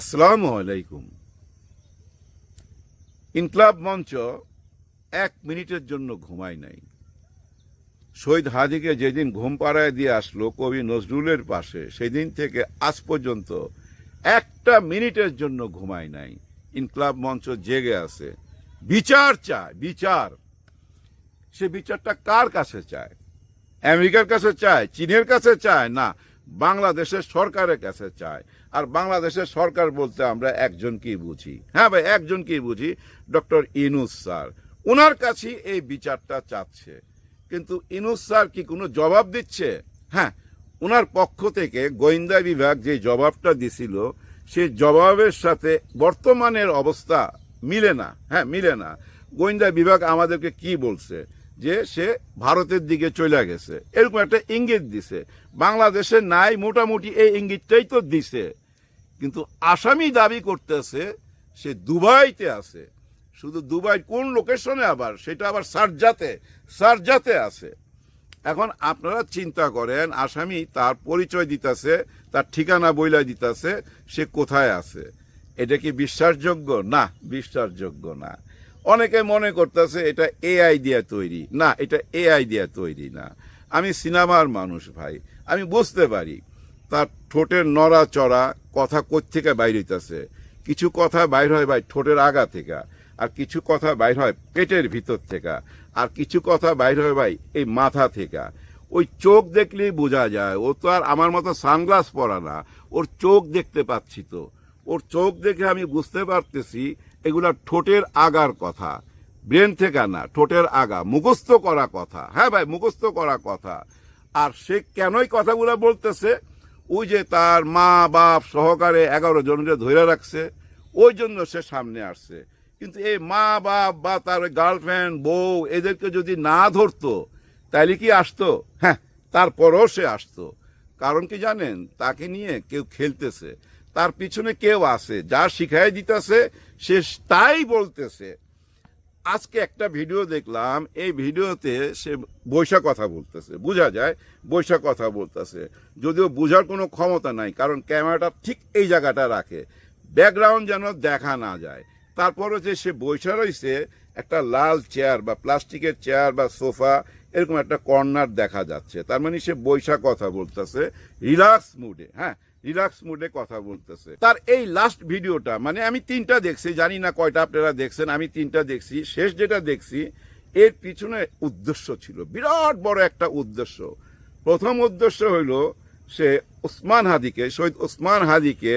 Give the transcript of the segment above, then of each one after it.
আসসালামু আলাইকুম। ইনকলাব মঞ্চ 1 মিনিটের জন্য ঘুমায় নাই। শহীদ হাদিকে যেদিন ঘুম পাড়ায় দিয়ে আসলো কবি নজরুলের পাশে, সেদিন থেকে আজ পর্যন্ত 1টা মিনিটের জন্য ঘুমায় নাই। ইনকলাব মঞ্চ জেগে আছে, বিচার চায়, বিচার। সে বিচারটা কার কাছে চায়? আমেরিকার কাছে চায়, চীনের কাছে চায় না, বাংলাদেশের সরকারের কাছে চায়। আর বাংলাদেশের সরকার বলতে আমরা একজনকেই বুঝি, হ্যাঁ ভাই, একজনকেই বুঝি, ডক্টর ইউনূস স্যার। ওনার কাছেই এই বিচারটা চাচ্ছে। কিন্তু ইউনূস স্যার কি কোনো জবাব দিচ্ছে? হ্যাঁ, ওনার পক্ষ থেকে গোয়েন্দা বিভাগ যে জবাবটা দিছিল, সেই জবাবের সাথে বর্তমানের অবস্থা মিলে না। হ্যাঁ, মিলে না। গোয়েন্দা বিভাগ আমাদেরকে কি বলছে? যে সে ভারতের দিকে চলে গেছে, এরকম একটা ইঙ্গিত দিছে। বাংলাদেশে নাই, মোটামুটি এই ইঙ্গিতটাই তো দিছে। কিন্তু আসামি দাবি করতেছে সে দুবাইতে আছে। শুধু দুবাই কোন লোকেশনে? আবার সেটা আবার সারজাতে আছে। এখন আপনারা চিন্তা করেন, আসামি তার পরিচয় দিতেছে, তার ঠিকানা বইলা দিতেছে, সে কোথায় আছে। এটা কি বিশ্বাসযোগ্য? না, বিশ্বাসযোগ্য না। অনেকে মনে করতেছে এটা এআই দিয়ে তৈরি। না, এটা এআই দিয়ে তৈরি না। আমি সিনেমার মানুষ ভাই, আমি বুঝতে পারি তার ঠোঁটের নড়াচড়া, কথা কোত্থেকে বাইর হইতেছে। কিছু কথা বাইর হয় ভাই ঠোঁটের আগা থেকে, আর কিছু কথা বাইর হয় পেটের ভিতর থেকে, আর কিছু কথা বাইর হয় ভাই এই মাথা থেকে। ওই চোখ দেখলেই বোঝা যায়। ও তো আর আমার মতো সানগ্লাস পরা না, ওর চোখ দেখতে পাচ্ছি তো। ওর চোখ দেখে আমি বুঝতে পারতেছি এগুলা ঠোঁটের আগার কথা, ব্রেন থেকে না, ঠোঁটের আগা, মুখস্থ করা কথা। হ্যাঁ ভাই, মুখস্থ করা কথা। আর সে কেনই কথাগুলা বলতেছে? ওই যে তার মা বাপ সহকারে 11 জনকে ধরে রাখছে, ওই জন্য সে সামনে আসছে। কিন্তু এই মা বাপ বা তার গার্লফ্রেন্ড, বউ, এদেরকে যদি না ধরতো তাইলে কি আসতো? হ্যাঁ, তারপরও সে আসতো। কারণ কি জানেন? তাকে নিয়ে কেউ খেলতেছে, তার পিছনে কেউ আছে, যা শিখাই দিতেছে সে তাই বলতেছে। আজকে একটা ভিডিও দেখলাম, এই ভিডিওতে সে বৈশা কথা বলতেছে, বোঝা যায় বৈশা কথা বলতেছে, যদিও বোঝার কোনো ক্ষমতা নাই, কারণ ক্যামেরাটা ঠিক এই জায়গাটা রাখে, ব্যাকগ্রাউন্ড যেন দেখা না যায়। তারপরে যে সে বৈশা রয়েছে একটা লাল চেয়ার বা প্লাস্টিকের চেয়ার বা সোফা, এরকম একটা কর্নার দেখা যাচ্ছে। তার মানে সে বৈশা কথা বলতেছে রিল্যাক্স মুডে। হ্যাঁ, রিল্যাক্স মুডে কথা বলতেছে। তার এই লাস্ট ভিডিওটা, মানে আমি 3টা দেখছি, জানি না কয়টা আপনারা দেখছেন, আমি 3টা দেখছি। শেষ যেটা দেখছি, এর পিছনে উদ্দেশ্য ছিল, বিরাট বড় একটা উদ্দেশ্য। প্রথম উদ্দেশ্য হইল সে ওসমান হাদিকে, শহীদ ওসমান হাদিকে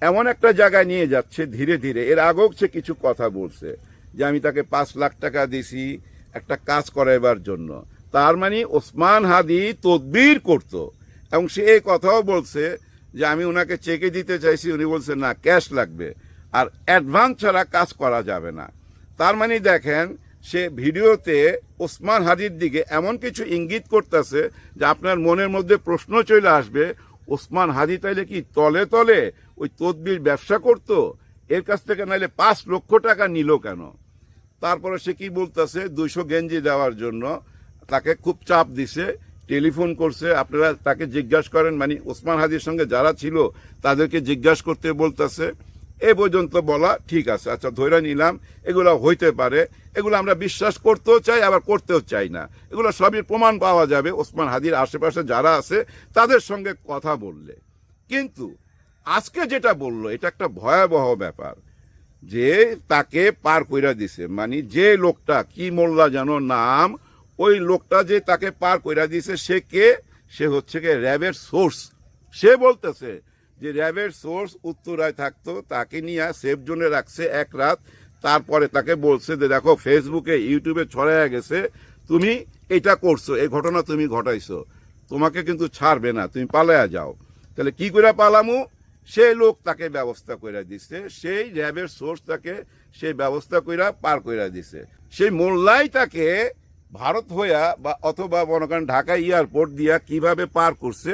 এমন একটা জায়গায় নিয়ে যাচ্ছে ধীরে ধীরে। এর আগেও সে কিছু কথা বলছে যে আমি তাকে 5 লাখ টাকা দিছি একটা কাজ করাইবার জন্য। তার মানে ওসমান হাদি তদবির করত। এবং সে এই কথাও বলছে যে আমি ওনাকে চেকে দিতে চাইছি, উনি বলছে না, ক্যাশ লাগবে, আর অ্যাডভান্স ছাড়া কাজ করা যাবে না। তার মানে দেখেন, সে ভিডিওতে ওসমান হাদির দিকে এমন কিছু ইঙ্গিত করতেছে যে আপনার মনের মধ্যে প্রশ্ন চলে আসবে, ওসমান হাদি তাইলে কি তলে তলে ওই তদবির ব্যবসা করত? এর কাছ থেকে নাইলে 5 লক্ষ টাকা নিল কেন? তারপরে সে কি বলতেছে, 200 গেঞ্জি দেওয়ার জন্য তাকে খুব চাপ দিছে, টেলিফোন করছে। আপনারা তাকে জিজ্ঞাসা করেন, মানে ওসমান হাদির সঙ্গে যারা ছিল তাদেরকে জিজ্ঞাসা করতে বলতেছে। এ পর্যন্ত বলা ঠিক আছে, আচ্ছা ধরে নিলাম, এগুলো হইতে পারে, এগুলো আমরা বিশ্বাস করতেও চাই আবার করতেও চাই না। এগুলো সবই প্রমাণ পাওয়া যাবে ওসমান হাদির আশেপাশে যারা আছে তাদের সঙ্গে কথা বললে। কিন্তু আজকে যেটা বললো, এটা একটা ভয়াবহ ব্যাপার, যে তাকে পার কইরা দিছে। মানে যে লোকটা, কি মোল্লা যেন নাম, ওই লোকটা যে তাকে পার কইরা দিছে, সে কে? সে হচ্ছে কে র্যাবের সোর্স। সে বলতেছে যে র্যাবের সোর্স উত্তরায় থাকতো, তাকে নিয়ে সেফ জোনে রাখছে 1 রাত। তারপরে তাকে বলছে যে দেখো ফেসবুকে ইউটিউবে ছড়াইয়া গেছে, তুমি এটা করছো, এই ঘটনা তুমি ঘটাইছো, তোমাকে কিন্তু ছাড়বে না, তুমি পালায়া যাও। তাহলে কি করে পালামু? সেই লোক তাকে ব্যবস্থা কইরা দিছে, সেই র্যাবের সোর্স তাকে সেই ব্যবস্থা কইরা পার কইরা দিছে। সেই মোল্লাই তাকে ভারত হইয়া বা অথবা মনে করেন ঢাকা এয়ারপোর্ট দিয়া কিভাবে পার করছে,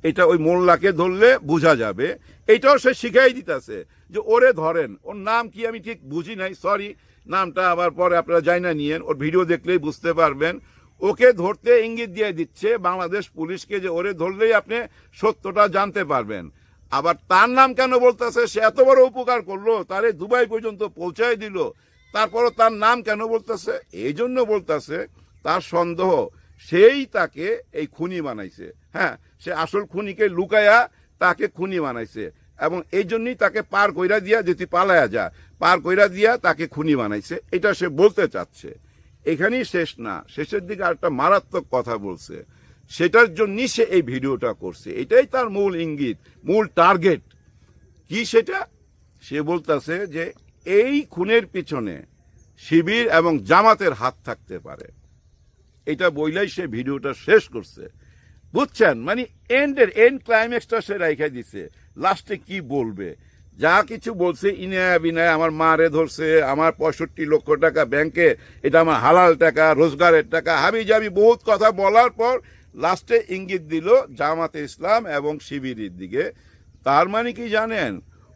এটা ওই মোল্লাকে ধরলে বোঝা যাবে। এইটাও সে শিখাই দিতেছে যে ওরে ধরেন। ওর নাম কি আমি ঠিক বুঝি নাই, সরি, নামটা আবার পরে আপনারা যাই না নিয়েন, ওর ভিডিও দেখলেই বুঝতে পারবেন। ওকে ধরতে ইঙ্গিত দিয়ে দিচ্ছে বাংলাদেশ পুলিশকে যে ওরে ধরলেই আপনি সত্যটা জানতে পারবেন। আবার তার নাম কেন বলতেছে? সে এত বড় উপকার করলো, তারে দুবাই পর্যন্ত পৌঁছায় দিল, তারপরও তার নাম কেন বলতেছে? এই জন্য বলতেছে তার সন্দেহ সেই তাকে এই খুনি বানাইছে। হ্যাঁ, সে আসল খুনিকে লুকায়া তাকে খুনি বানাইছে, এবং এই জন্যই তাকে পার কইরা দিয়া, যদি পালায়া যা, পার কইরা দিয়া তাকে খুনি বানাইছে, এটা সে বলতে চাচ্ছে। এখানেই শেষ না, শেষের দিকে আরেকটা মারাত্মক কথা বলছে, সেটার জন্যই সে এই ভিডিওটা করছে। এটাই তার মূল ইঙ্গিত, মূল টার্গেট কি সেটা। সে বলতেছে যে এই খুনের পিছনে শিবির এবং জামাতের হাত থাকতে পারে। এটা বইলাই সে ভিডিওটা শেষ করছে, বুঝছেন? মানে এন্ড ক্লাইম্যাক্সটা সে রেখে দিছে। লাস্টে কি বলবে? যা কিছু বলছে ইনায়া বিনায়, আমার মারে ধরছে, আমার 65 লক্ষ টাকা ব্যাংকে, এটা আমার হালাল টাকা, রোজগারের টাকা, হাবি জাবি বহুত কথা বলার পর লাস্টে ইঙ্গিত দিল জামাতে ইসলাম এবং শিবিরের দিকে। তার মানে কি জানেন?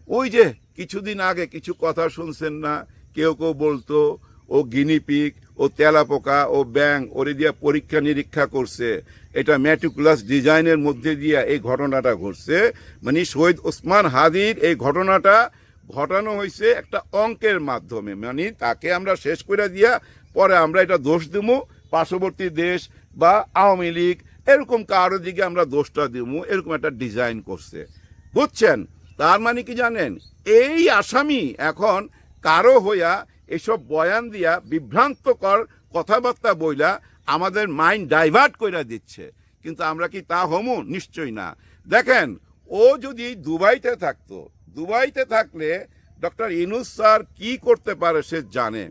ওই যে কিছুদিন আগে কিছু কথা শুনছেন না, কেউ কেউ বলতো ও গিনিপিগ, ও তেলাপোকা, ও ব্যাং, ওরে দিয়া পরীক্ষা নিরীক্ষা করছে, এটা ম্যাটিকুলাস ডিজাইনের মধ্যে দিয়া এই ঘটনাটা ঘটছে। মানে শহীদ ওসমান হাদির এই ঘটনাটা ঘটানো হয়েছে একটা অঙ্কের মাধ্যমে। মানে তাকে আমরা শেষ করে দিয়া পরে আমরা এটা দোষ দিব পার্শ্ববর্তী দেশ বা আওয়ামী লীগ, এরকম কারো দিকে আমরা দোষটা দিব, এরকম একটা ডিজাইন করছে, বুঝছেন? তার মানে কি জানেন? এই আসামি এখন কারো হইয়া এসব বয়ান দিয়া বিভ্রান্তকর কথাবার্তা বইলা আমাদের মাইন্ড ডাইভার্ট করে দিচ্ছে। কিন্তু আমরা কি তা হমু? নিশ্চয়ই না। দেখেন, ও যদি দুবাইতে থাকতো, দুবাইতে থাকলে ডক্টর ইউনূস স্যার কি করতে পারে সে জানে।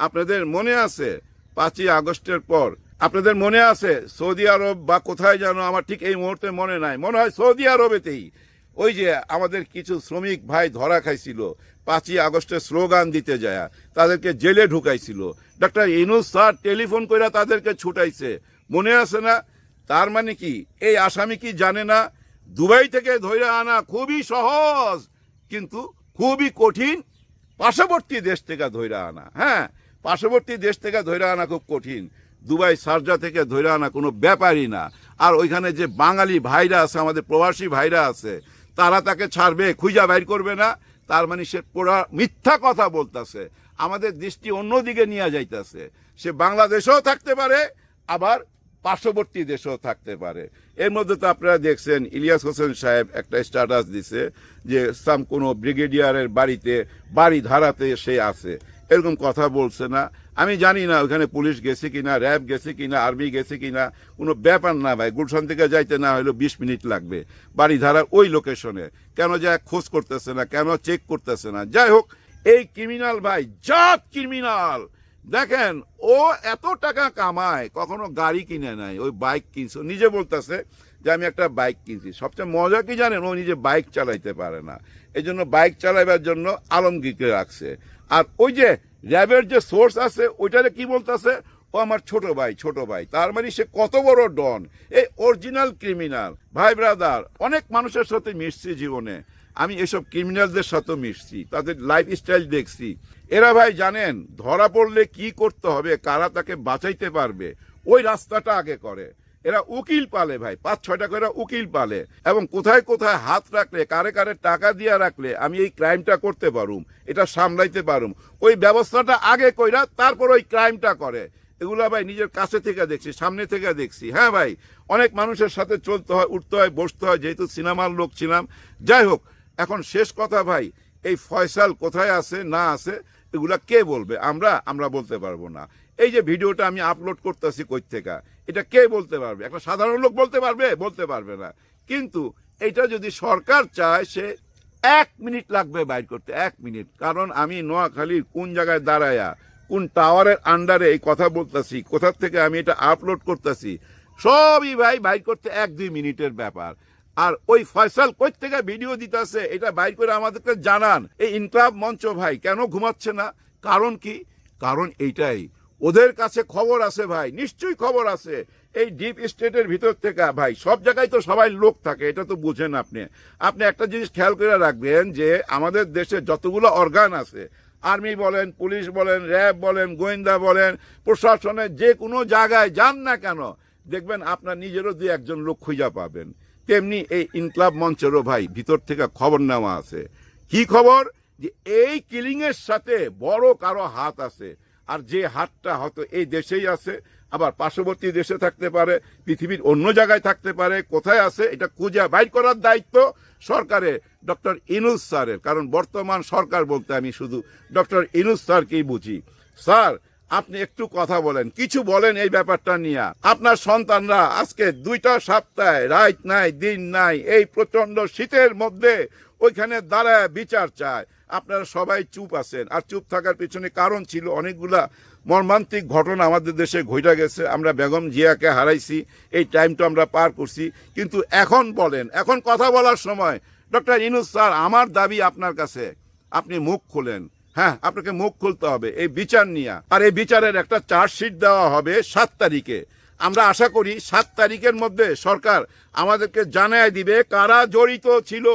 আপনাদের মনে আছে 5ই আগস্টের পর, আপনাদের মনে আছে সৌদি আরব বা কোথায় যেন, আমার ঠিক এই মুহূর্তে মনে নাই, মনে হয় সৌদি আরবেতেই ওই যে আমাদের কিছু শ্রমিক ভাই ধরা খাইছিল 5ই আগস্টে স্লোগান দিতে যায়, তাদেরকে জেলে ঢুকাইছিল। ডক্টর ইউনূস স্যার টেলিফোন করে তাদেরকে ছুটাইছে, মনে আছে না? তার মানে কি এই আসামি কি জানে না দুবাই থেকে ধরে আনা খুবই সহজ, কিন্তু খুবই কঠিন পার্শ্ববর্তী দেশ থেকে ধরে আনা? হ্যাঁ, পার্শ্ববর্তী দেশ থেকে ধরে আনা খুব কঠিন, দুবাই শারজা থেকে ধরে আনা কোনো ব্যাপারই না। আর ওইখানে যে বাঙালি ভাইরা আছে, আমাদের প্রবাসী ভাইরা আছে, তারা তাকে ছাড়বে, খুঁজা বাইর করবে না? তার মানে সে পুরা মিথ্যা কথা বলতেছে, আমাদের দৃষ্টি অন্যদিকে নিয়ে যাইতেছে। সে বাংলাদেশেও থাকতে পারে, আবার পার্শ্ববর্তী দেশেও থাকতে পারে। এর মধ্যে তো আপনারা দেখছেন ইলিয়াস হোসেন সাহেব একটা স্ট্যাটাস দিছে যে কোনো ব্রিগেডিয়ারের বাড়িতে বাড়ি ধারাতে সে আছে, এরকম কথা বলছে না? আমি জানি না ওখানে পুলিশ গেছে কিনা, র্যাব গেছে কিনা, আর্মি গেছে কিনা, কোনো ব্যাপার না ভাই। গুলশান থেকে যাইতে না হলেও 20 মিনিট লাগবে বাড়ি ধারার ওই লোকেশনে। কেন যায় খোঁজ করতেছে না, কেন চেক করতেছে না? যাই হোক, এই ক্রিমিনাল ভাই জাত ক্রিমিনাল। দেখেন, ও এত টাকা কামায়, কখনো গাড়ি কিনে নাই, ওই বাইক কিনছে, নিজে বলতেছে যে আমি একটা বাইক কিনছি। সবচেয়ে মজা কি জানেন? ও নিজে বাইক চালাইতে পারে না, এই জন্য বাইক চালাইবার জন্য আলমগীরকে রাখছে। আর ওই যে র্যাবের যে সোর্স আছে ওইটারে কি বলতেছে? ও আমার ছোট ভাই, ছোট ভাই। তার মানে সে কত বড় ডন, এই অরিজিনাল ক্রিমিনাল। ভাই ব্রাদার, অনেক মানুষের সাথে মিশছি জীবনে, আমি এসব ক্রিমিনালদের সাথে মিশছি, তাদের লাইফ স্টাইল দেখছি। এরা ভাই জানেন ধরা পড়লে কি করতে হবে, কারা তাকে বাঁচাইতে পারবে, ওই রাস্তাটা আগে করে। এরা উকিল পালে ভাই, 5-6টা করে উকিল পালে, এবং কোথায় কোথায় হাত রাখলে, কারে কারে টাকা দিয়ে রাখলে আমি এই ক্রাইমটা করতে পারুম, এটা সামলাইতে পারুম, ওই ব্যবস্থাটা আগে কইরা তারপর ওই ক্রাইমটা করে। এগুলা ভাই নিজের কাছে থেকে দেখছি, সামনে থেকে দেখছি। হ্যাঁ ভাই, অনেক মানুষের সাথে চলতে হয়, উঠতে হয়, বসতে হয়, যেহেতু সিনেমার লোক ছিলাম। যাই হোক, এখন শেষ কথা ভাই, এই ফয়সাল কোথায় আছে না আছে এগুলা কে বলবে? আমরা বলতে পারবো না। এই যে ভিডিওটা আমি আপলোড করতেছি কই থেকে, এটা কে বলতে পারবে? একটা সাধারণ লোক বলতে পারবে? বলতে পারবে না। কিন্তু এটা যদি সরকার চায়, সে 1 মিনিট লাগবে বাইর করতে, 1 মিনিট। কারণ আমি নোয়াখালীর কোন জায়গায় দাঁড়ায়া, কোন টাওয়ারের আন্ডারে এই কথা বলতেছি, কোথা থেকে আমি এটা আপলোড করতেছি, সবই ভাই বাইর করতে 1-2 মিনিটের ব্যাপার। আর ওই ফয়সাল কই থেকে ভিডিও দিতেছে এটা বাইর করে আমাদেরকে জানান। এই ইনকলাব মঞ্চ ভাই কেন ঘুমাচ্ছে না? কারণ কি? কারণ এইটাই, ওদের কাছে খবর আছে ভাই, নিশ্চয়ই খবর আছে। এই ডিপ স্টেটের ভিতর থেকে ভাই, সব জায়গায় তো সবাই লোক থাকে, এটা তো বুঝেন আপনি। আপনি একটা জিনিস খেয়াল করে রাখবেন যে আমাদের দেশে যতগুলো অর্গান আছে, আর্মি বলেন, পুলিশ বলেন, র্যাব বলেন, গোয়েন্দা বলেন, প্রশাসনের যে কোনো জায়গায় যান না কেন, দেখবেন আপনার নিজেরও 2-1 জন লোক খুঁজে পাবেন তেমনি এই ইনকলাব মঞ্চেরও ভাই ভিতর থেকে খবর নেওয়া আছে। কি খবর? যে এই কিলিং এর সাথে বড় কারো হাত আছে, আর যে হাতটা হয়তো এই দেশেই আছে, আবার পার্শ্ববর্তী দেশে থাকতে পারে, পৃথিবীর অন্য জায়গায় থাকতে পারে। কোথায় আছে এটা খুঁজে বাইর করার দায়িত্ব সরকারের, ডক্টর ইউনূস স্যারের। কারণ বর্তমান সরকার বলতে আমি শুধু ডক্টর ইউনূস স্যারকেই বুঝি। স্যার, আপনি একটু কথা বলেন, কিছু বলেন এই ব্যাপারটা নিয়ে। আপনার সন্তানরা আজকে 2টা সপ্তাহে রাত নাই দিন নাই এই প্রচন্ড শীতের মধ্যে ওইখানে দাঁড়ায় বিচার চায়। আপনারা সবাই চুপ আছেন, আর চুপ থাকার পিছনে কারণ ছিল অনেকগুলা মর্মান্তিক ঘটনা আমাদের দেশে ঘটে গেছে। আমরা বেগম জিয়াকে হারাইছি, এই টাইমটা আমরা পার করছি। কিন্তু এখন বলেন, এখন কথা বলার সময়। ডক্টর ইউনূস স্যার, আমার দাবি আপনার কাছে, আপনি মুখ খোলেন। হ্যাঁ, আপনাকে মুখ খুলতে হবে এই বিচার নিয়ে। আর এই বিচারের একটা চার্জশিট দেওয়া হবে 7 তারিখে। আমরা আশা করি 7 তারিখের মধ্যে সরকার আমাদেরকে জানায় দিবে কারা জড়িত ছিল,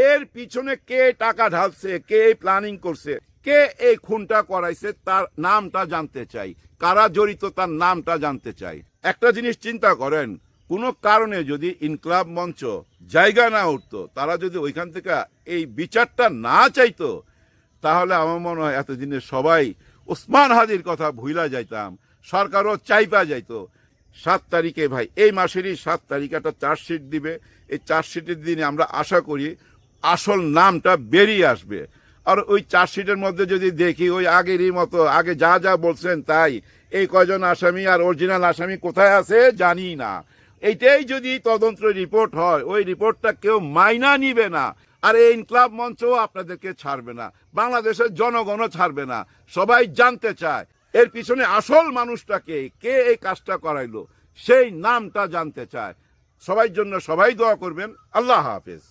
এর পিছনে কে টাকা ঢালছে, কে প্ল্যানিং করছে, কে এই খুনটা করাইছে, তার নামটা জানতে চাই। কারা জড়িত তার নামটা জানতে চাই। একটা জিনিস চিন্তা করেন, কোনো কারণে যদি ইনকলাব মঞ্চ জায়গা না উঠতো, তারা যদি ওইখান থেকে এই বিচারটা না চাইতো, তাহলে আমার মনে হয় এতদিনে সবাই ওসমান হাদির কথা ভুলা যাইতাম, সরকারও চাইপা যাইতো। 7 তারিখে ভাই, এই মাসেরই 7 তারিখে একটা চার্জশিট দিবে। এই চার্জশিটের দিনে আমরা আশা করি আসল নামটা বেরিয়ে আসবে। আর ওই চার্জশিটের মধ্যে যদি দেখি ওই আগেরই মতো, আগে যা যা বলছেন তাই, এই কয়জন আসামি আর অরিজিনাল আসামি কোথায় আছে জানি না। এইটাই যদি তদন্ত রিপোর্ট হয়, ওই রিপোর্টটা কেউ মাইনা নিবে না। আর এই ইনকলাব মঞ্চও আপনাদেরকে ছাড়বে না, বাংলাদেশের জনগণও ছাড়বে না। সবাই জানতে চায় এর পিছনে আসল মানুষটাকে, কে এই কাজটা করাইলো, সেই নামটা জানতে চায়। সবাই জন্য সবাই দোয়া করবেন। আল্লাহ হাফেজ।